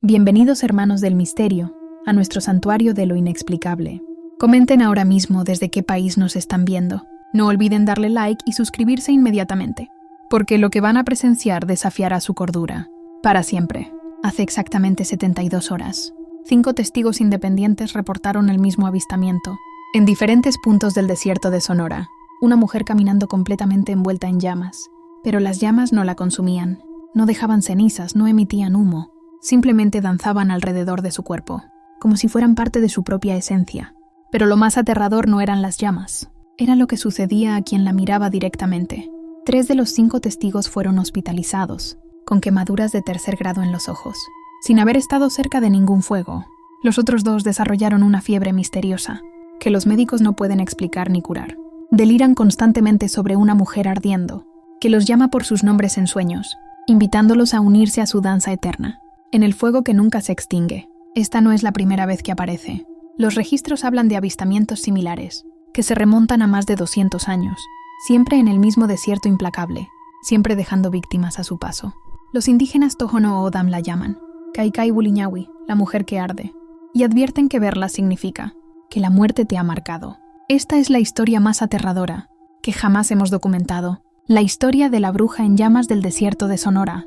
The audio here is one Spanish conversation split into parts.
Bienvenidos, hermanos del misterio, a nuestro santuario de lo inexplicable. Comenten ahora mismo desde qué país nos están viendo. No olviden darle like y suscribirse inmediatamente, porque lo que van a presenciar desafiará su cordura. Para siempre. Hace exactamente 72 horas, 5 testigos independientes reportaron el mismo avistamiento. En diferentes puntos del desierto de Sonora, una mujer caminando completamente envuelta en llamas. Pero las llamas no la consumían, no dejaban cenizas, no emitían humo. Simplemente danzaban alrededor de su cuerpo, como si fueran parte de su propia esencia. Pero lo más aterrador no eran las llamas, era lo que sucedía a quien la miraba directamente. 3 de los 5 testigos fueron hospitalizados, con quemaduras de 3er grado en los ojos, sin haber estado cerca de ningún fuego. Los otros 2 desarrollaron una fiebre misteriosa, que los médicos no pueden explicar ni curar. Deliran constantemente sobre una mujer ardiendo, que los llama por sus nombres en sueños, invitándolos a unirse a su danza eterna. En el fuego que nunca se extingue. Esta no es la primera vez que aparece. Los registros hablan de avistamientos similares, que se remontan a más de 200 años, siempre en el mismo desierto implacable, siempre dejando víctimas a su paso. Los indígenas Tohono O'odham la llaman Kaikai Wuliñawi, la mujer que arde, y advierten que verla significa que la muerte te ha marcado. Esta es la historia más aterradora que jamás hemos documentado, la historia de la bruja en llamas del desierto de Sonora.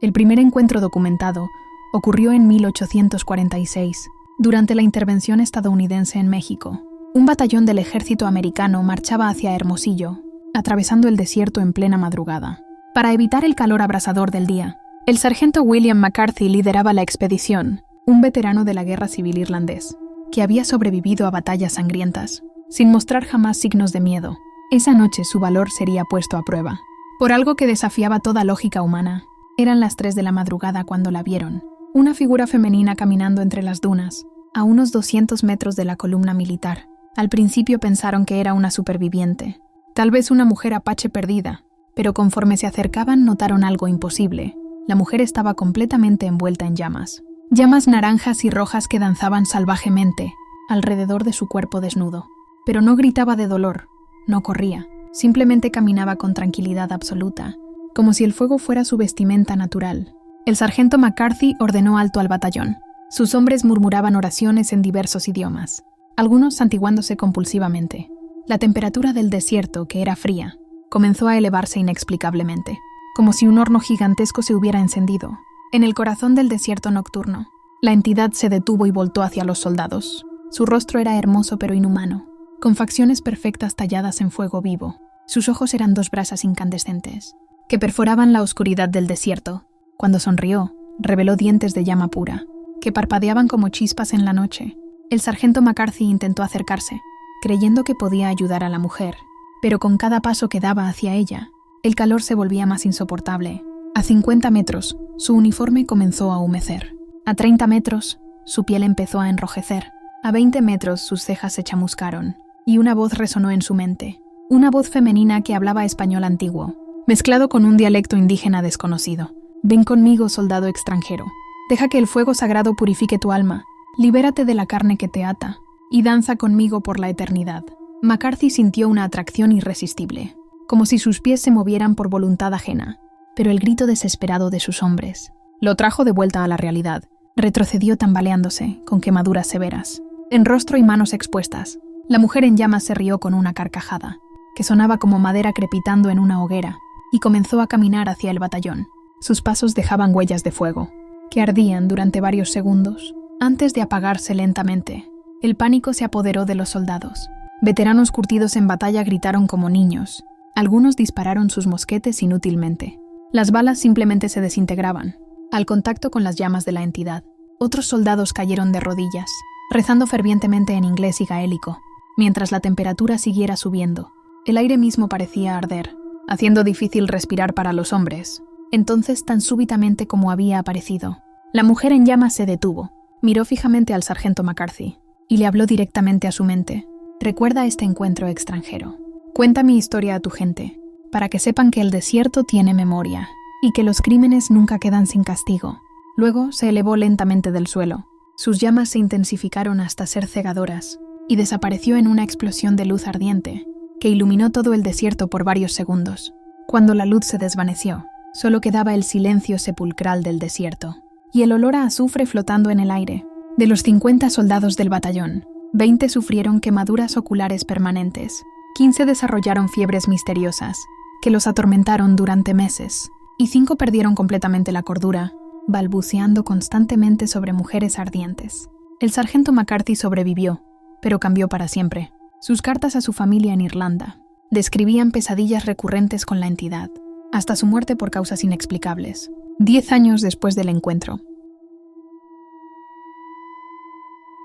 El primer encuentro documentado ocurrió en 1846, durante la intervención estadounidense en México. Un batallón del ejército americano marchaba hacia Hermosillo, atravesando el desierto en plena madrugada. Para evitar el calor abrasador del día, el sargento William McCarthy lideraba la expedición, un veterano de la Guerra Civil irlandés, que había sobrevivido a batallas sangrientas, sin mostrar jamás signos de miedo. Esa noche su valor sería puesto a prueba, por algo que desafiaba toda lógica humana. Eran las 3 de la madrugada cuando la vieron, una figura femenina caminando entre las dunas, a unos 200 metros de la columna militar. Al principio pensaron que era una superviviente, tal vez una mujer apache perdida, pero conforme se acercaban notaron algo imposible. La mujer estaba completamente envuelta en llamas. Llamas naranjas y rojas que danzaban salvajemente alrededor de su cuerpo desnudo. Pero no gritaba de dolor, no corría, simplemente caminaba con tranquilidad absoluta, como si el fuego fuera su vestimenta natural. El sargento McCarthy ordenó alto al batallón. Sus hombres murmuraban oraciones en diversos idiomas, algunos santiguándose compulsivamente. La temperatura del desierto, que era fría, comenzó a elevarse inexplicablemente, como si un horno gigantesco se hubiera encendido. En el corazón del desierto nocturno, la entidad se detuvo y voltó hacia los soldados. Su rostro era hermoso pero inhumano, con facciones perfectas talladas en fuego vivo. Sus ojos eran 2 brasas incandescentes, que perforaban la oscuridad del desierto. Cuando sonrió, reveló dientes de llama pura, que parpadeaban como chispas en la noche. El sargento McCarthy intentó acercarse, creyendo que podía ayudar a la mujer, pero con cada paso que daba hacia ella, el calor se volvía más insoportable. A 50 metros, su uniforme comenzó a humecer. A 30 metros, su piel empezó a enrojecer. A 20 metros, sus cejas se chamuscaron, y una voz resonó en su mente. Una voz femenina que hablaba español antiguo, mezclado con un dialecto indígena desconocido. Ven conmigo, soldado extranjero. Deja que el fuego sagrado purifique tu alma. Libérate de la carne que te ata, y danza conmigo por la eternidad. McCarthy sintió una atracción irresistible, como si sus pies se movieran por voluntad ajena, pero el grito desesperado de sus hombres lo trajo de vuelta a la realidad. Retrocedió tambaleándose, con quemaduras severas, en rostro y manos expuestas. La mujer en llamas se rió con una carcajada, que sonaba como madera crepitando en una hoguera, y comenzó a caminar hacia el batallón. Sus pasos dejaban huellas de fuego, que ardían durante varios segundos, antes de apagarse lentamente. El pánico se apoderó de los soldados. Veteranos curtidos en batalla gritaron como niños. Algunos dispararon sus mosquetes inútilmente. Las balas simplemente se desintegraban, al contacto con las llamas de la entidad. Otros soldados cayeron de rodillas, rezando fervientemente en inglés y gaélico, mientras la temperatura siguiera subiendo. El aire mismo parecía arder, haciendo difícil respirar para los hombres. Entonces, tan súbitamente como había aparecido, la mujer en llamas se detuvo, miró fijamente al sargento McCarthy y le habló directamente a su mente. Recuerda este encuentro extranjero. Cuenta mi historia a tu gente, para que sepan que el desierto tiene memoria y que los crímenes nunca quedan sin castigo. Luego se elevó lentamente del suelo. Sus llamas se intensificaron hasta ser cegadoras y desapareció en una explosión de luz ardiente que iluminó todo el desierto por varios segundos. Cuando la luz se desvaneció, Solo quedaba el silencio sepulcral del desierto y el olor a azufre flotando en el aire. De los 50 soldados del batallón, 20 sufrieron quemaduras oculares permanentes, 15 desarrollaron fiebres misteriosas que los atormentaron durante meses y 5 perdieron completamente la cordura, balbuceando constantemente sobre mujeres ardientes. El sargento McCarthy sobrevivió, pero cambió para siempre. Sus cartas a su familia en Irlanda describían pesadillas recurrentes con la entidad, hasta su muerte por causas inexplicables, 10 años después del encuentro.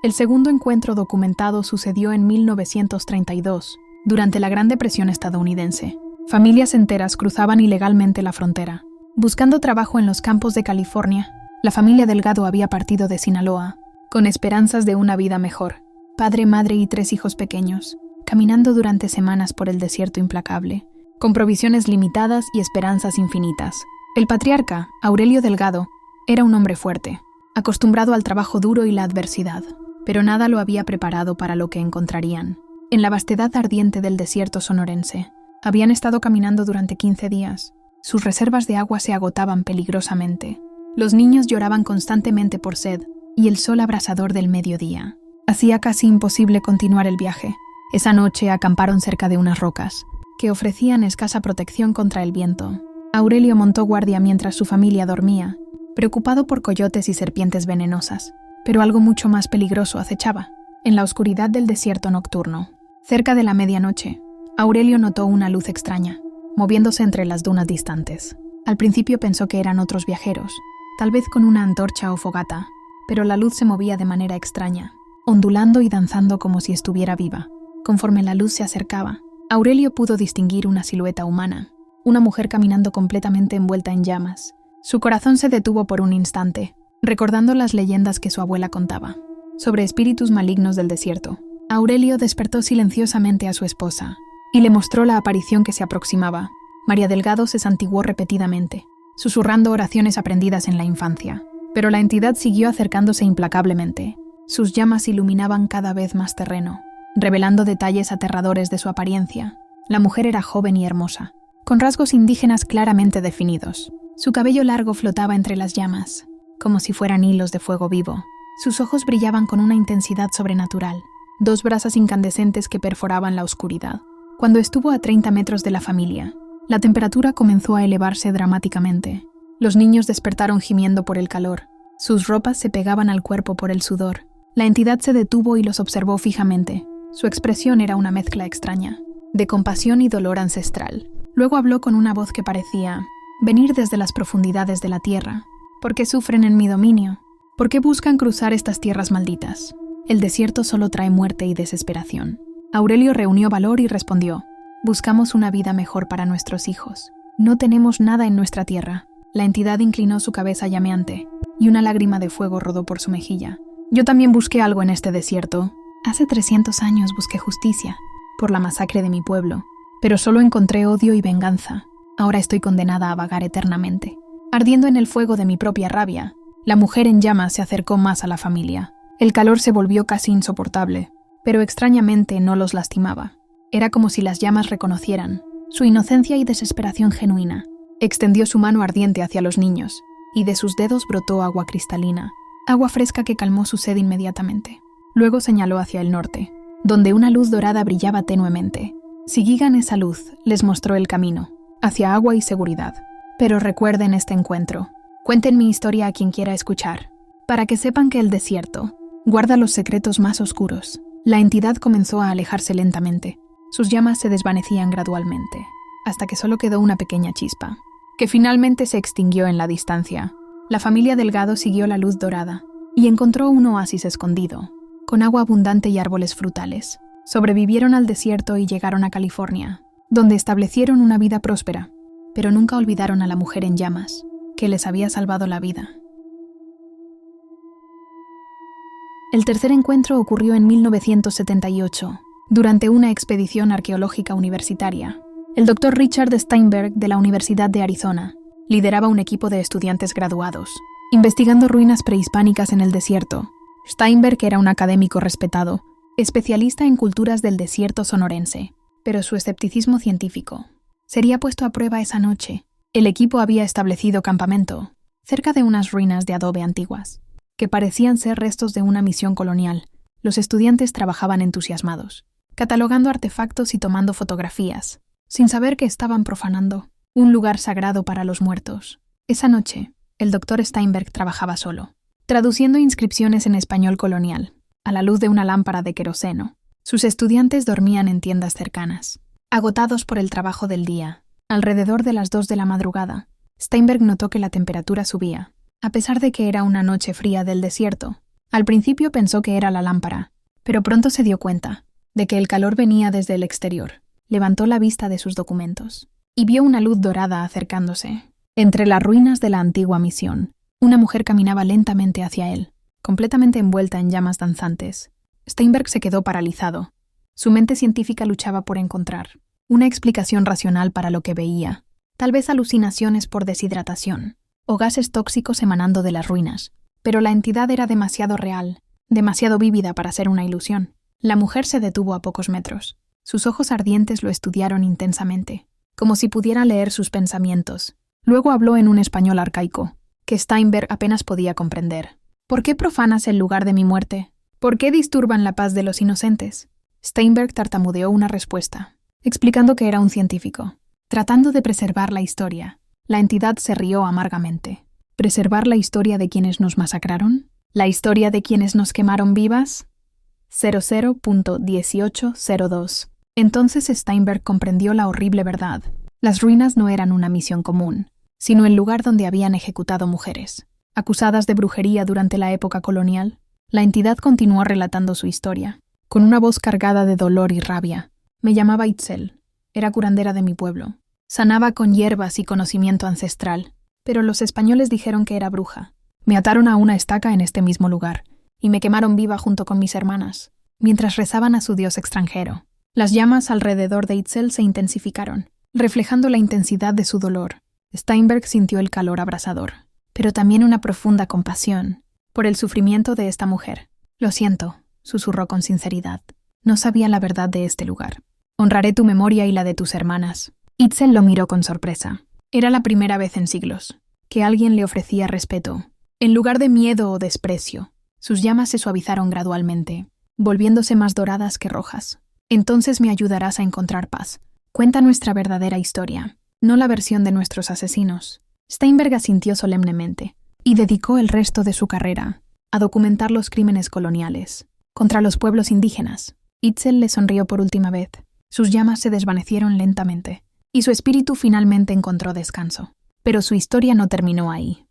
El segundo encuentro documentado sucedió en 1932, durante la Gran Depresión estadounidense. Familias enteras cruzaban ilegalmente la frontera. Buscando trabajo en los campos de California, la familia Delgado había partido de Sinaloa, con esperanzas de una vida mejor. Padre, madre y 3 hijos pequeños, caminando durante semanas por el desierto implacable, con provisiones limitadas y esperanzas infinitas. El patriarca, Aurelio Delgado, era un hombre fuerte, acostumbrado al trabajo duro y la adversidad, pero nada lo había preparado para lo que encontrarían. En la vastedad ardiente del desierto sonorense, habían estado caminando durante 15 días. Sus reservas de agua se agotaban peligrosamente. Los niños lloraban constantemente por sed, y el sol abrasador del mediodía hacía casi imposible continuar el viaje. Esa noche acamparon cerca de unas rocas, que ofrecían escasa protección contra el viento. Aurelio montó guardia mientras su familia dormía, preocupado por coyotes y serpientes venenosas, pero algo mucho más peligroso acechaba. En la oscuridad del desierto nocturno, cerca de la medianoche, Aurelio notó una luz extraña, moviéndose entre las dunas distantes. Al principio pensó que eran otros viajeros, tal vez con una antorcha o fogata, pero la luz se movía de manera extraña, ondulando y danzando como si estuviera viva. Conforme la luz se acercaba, Aurelio pudo distinguir una silueta humana, una mujer caminando completamente envuelta en llamas. Su corazón se detuvo por un instante, recordando las leyendas que su abuela contaba sobre espíritus malignos del desierto. Aurelio despertó silenciosamente a su esposa y le mostró la aparición que se aproximaba. María Delgado se santiguó repetidamente, susurrando oraciones aprendidas en la infancia. Pero la entidad siguió acercándose implacablemente. Sus llamas iluminaban cada vez más terreno, revelando detalles aterradores de su apariencia. La mujer era joven y hermosa, con rasgos indígenas claramente definidos. Su cabello largo flotaba entre las llamas, como si fueran hilos de fuego vivo. Sus ojos brillaban con una intensidad sobrenatural, 2 brasas incandescentes que perforaban la oscuridad. Cuando estuvo a 30 metros de la familia, la temperatura comenzó a elevarse dramáticamente. Los niños despertaron gimiendo por el calor. Sus ropas se pegaban al cuerpo por el sudor. La entidad se detuvo y los observó fijamente. Su expresión era una mezcla extraña, de compasión y dolor ancestral. Luego habló con una voz que parecía venir desde las profundidades de la tierra. ¿Por qué sufren en mi dominio? ¿Por qué buscan cruzar estas tierras malditas? El desierto solo trae muerte y desesperación. Aurelio reunió valor y respondió: buscamos una vida mejor para nuestros hijos. No tenemos nada en nuestra tierra. La entidad inclinó su cabeza llameante, y una lágrima de fuego rodó por su mejilla. Yo también busqué algo en este desierto. Hace 300 años busqué justicia por la masacre de mi pueblo, pero solo encontré odio y venganza. Ahora estoy condenada a vagar eternamente. Ardiendo en el fuego de mi propia rabia, la mujer en llamas se acercó más a la familia. El calor se volvió casi insoportable, pero extrañamente no los lastimaba. Era como si las llamas reconocieran su inocencia y desesperación genuina. Extendió su mano ardiente hacia los niños, y de sus dedos brotó agua cristalina, agua fresca que calmó su sed inmediatamente. Luego señaló hacia el norte, donde una luz dorada brillaba tenuemente. Sigan esa luz, les mostró el camino, hacia agua y seguridad. Pero recuerden este encuentro. Cuenten mi historia a quien quiera escuchar, para que sepan que el desierto guarda los secretos más oscuros. La entidad comenzó a alejarse lentamente. Sus llamas se desvanecían gradualmente, hasta que solo quedó una pequeña chispa, que finalmente se extinguió en la distancia. La familia Delgado siguió la luz dorada y encontró un oasis escondido, con agua abundante y árboles frutales. Sobrevivieron al desierto y llegaron a California, donde establecieron una vida próspera, pero nunca olvidaron a la mujer en llamas, que les había salvado la vida. El tercer encuentro ocurrió en 1978, durante una expedición arqueológica universitaria. El Dr. Richard Steinberg, de la Universidad de Arizona, lideraba un equipo de estudiantes graduados, investigando ruinas prehispánicas en el desierto. Steinberg era un académico respetado, especialista en culturas del desierto sonorense, pero su escepticismo científico sería puesto a prueba esa noche, El equipo había establecido campamento cerca de unas ruinas de adobe antiguas, que parecían ser restos de una misión colonial. Los estudiantes trabajaban entusiasmados, catalogando artefactos y tomando fotografías, sin saber que estaban profanando un lugar sagrado para los muertos. Esa noche, el Dr. Steinberg trabajaba solo, traduciendo inscripciones en español colonial, a la luz de una lámpara de queroseno. Sus estudiantes dormían en tiendas cercanas. Agotados por el trabajo del día, alrededor de las 2 de la madrugada, Steinberg notó que la temperatura subía, a pesar de que era una noche fría del desierto. Al principio pensó que era la lámpara, pero pronto se dio cuenta de que el calor venía desde el exterior. Levantó la vista de sus documentos y vio una luz dorada acercándose. Entre las ruinas de la antigua misión, una mujer caminaba lentamente hacia él, completamente envuelta en llamas danzantes. Steinberg se quedó paralizado. Su mente científica luchaba por encontrar una explicación racional para lo que veía, tal vez alucinaciones por deshidratación o gases tóxicos emanando de las ruinas, pero la entidad era demasiado real, demasiado vívida para ser una ilusión. La mujer se detuvo a pocos metros. Sus ojos ardientes lo estudiaron intensamente, como si pudiera leer sus pensamientos. Luego habló en un español arcaico, que Steinberg apenas podía comprender. ¿Por qué profanas el lugar de mi muerte? ¿Por qué disturban la paz de los inocentes? Steinberg tartamudeó una respuesta, explicando que era un científico, tratando de preservar la historia. La entidad se rió amargamente. ¿Preservar la historia de quienes nos masacraron? ¿La historia de quienes nos quemaron vivas? 00.1802. Entonces Steinberg comprendió la horrible verdad. Las ruinas no eran una misión común, sino el lugar donde habían ejecutado mujeres, acusadas de brujería durante la época colonial. La entidad continuó relatando su historia, con una voz cargada de dolor y rabia. Me llamaba Itzel, era curandera de mi pueblo. Sanaba con hierbas y conocimiento ancestral, pero los españoles dijeron que era bruja. Me ataron a una estaca en este mismo lugar, y me quemaron viva junto con mis hermanas, mientras rezaban a su dios extranjero. Las llamas alrededor de Itzel se intensificaron, reflejando la intensidad de su dolor. Steinberg sintió el calor abrasador, pero también una profunda compasión por el sufrimiento de esta mujer. Lo siento, susurró con sinceridad. No sabía la verdad de este lugar. Honraré tu memoria y la de tus hermanas. Itzel lo miró con sorpresa. Era la primera vez en siglos que alguien le ofrecía respeto, en lugar de miedo o desprecio. Sus llamas se suavizaron gradualmente, volviéndose más doradas que rojas. Entonces me ayudarás a encontrar paz. Cuenta nuestra verdadera historia, no la versión de nuestros asesinos. Steinberg asintió solemnemente y dedicó el resto de su carrera a documentar los crímenes coloniales contra los pueblos indígenas. Itzel le sonrió por última vez. Sus llamas se desvanecieron lentamente y su espíritu finalmente encontró descanso. Pero su historia no terminó ahí.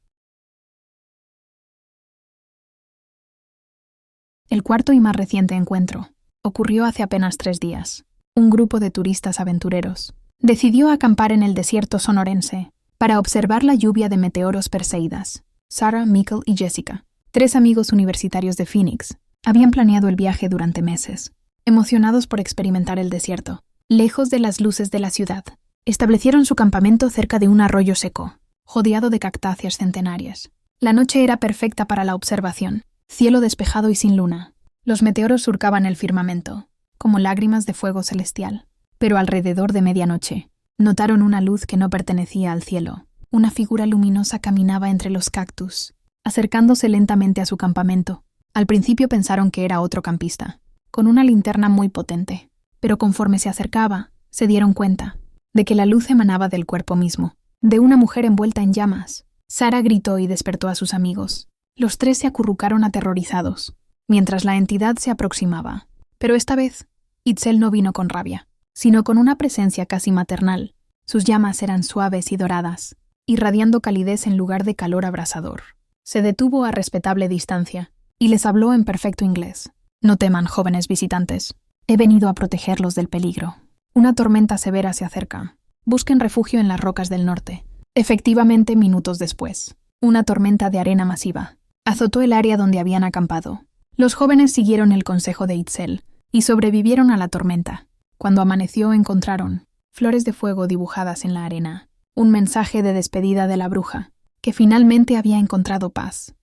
El cuarto y más reciente encuentro ocurrió hace apenas 3 días. Un grupo de turistas aventureros decidió acampar en el desierto sonorense para observar la lluvia de meteoros Perseidas. Sarah, Mikkel y Jessica, 3 amigos universitarios de Phoenix, habían planeado el viaje durante meses. Emocionados por experimentar el desierto, lejos de las luces de la ciudad, establecieron su campamento cerca de un arroyo seco, rodeado de cactáceas centenarias. La noche era perfecta para la observación, cielo despejado y sin luna. Los meteoros surcaban el firmamento, como lágrimas de fuego celestial. Pero alrededor de medianoche, notaron una luz que no pertenecía al cielo. Una figura luminosa caminaba entre los cactus, acercándose lentamente a su campamento. Al principio pensaron que era otro campista, con una linterna muy potente, pero conforme se acercaba, se dieron cuenta de que la luz emanaba del cuerpo mismo, de una mujer envuelta en llamas. Sarah gritó y despertó a sus amigos. Los 3 se acurrucaron aterrorizados, mientras la entidad se aproximaba. Pero esta vez, Itzel no vino con rabia, sino con una presencia casi maternal. Sus llamas eran suaves y doradas, irradiando calidez en lugar de calor abrasador. Se detuvo a respetable distancia y les habló en perfecto inglés. No teman, jóvenes visitantes. He venido a protegerlos del peligro. Una tormenta severa se acerca. Busquen refugio en las rocas del norte. Efectivamente, minutos después, una tormenta de arena masiva azotó el área donde habían acampado. Los jóvenes siguieron el consejo de Itzel y sobrevivieron a la tormenta. Cuando amaneció encontraron flores de fuego dibujadas en la arena, un mensaje de despedida de la bruja, que finalmente había encontrado paz.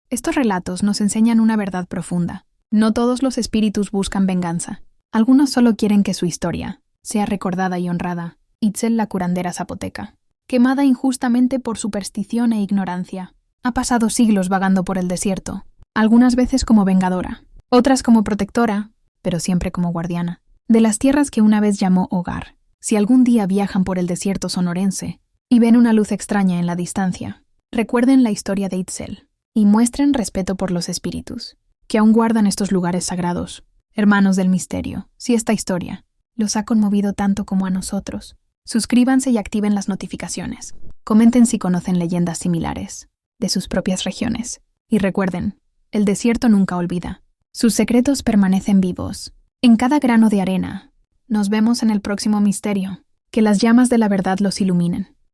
Estos relatos nos enseñan una verdad profunda. No todos los espíritus buscan venganza. Algunos solo quieren que su historia sea recordada y honrada. Itzel la curandera zapoteca, quemada injustamente por superstición e ignorancia. Ha pasado siglos vagando por el desierto, algunas veces como vengadora, otras como protectora, pero siempre como guardiana, de las tierras que una vez llamó hogar. Si algún día viajan por el desierto sonorense y ven una luz extraña en la distancia, recuerden la historia de Itzel y muestren respeto por los espíritus, que aún guardan estos lugares sagrados. Hermanos del misterio, si esta historia los ha conmovido tanto como a nosotros, suscríbanse y activen las notificaciones. Comenten si conocen leyendas similares de sus propias regiones. Y recuerden, el desierto nunca olvida. Sus secretos permanecen vivos en cada grano de arena. Nos vemos en el próximo misterio. Que las llamas de la verdad los iluminen.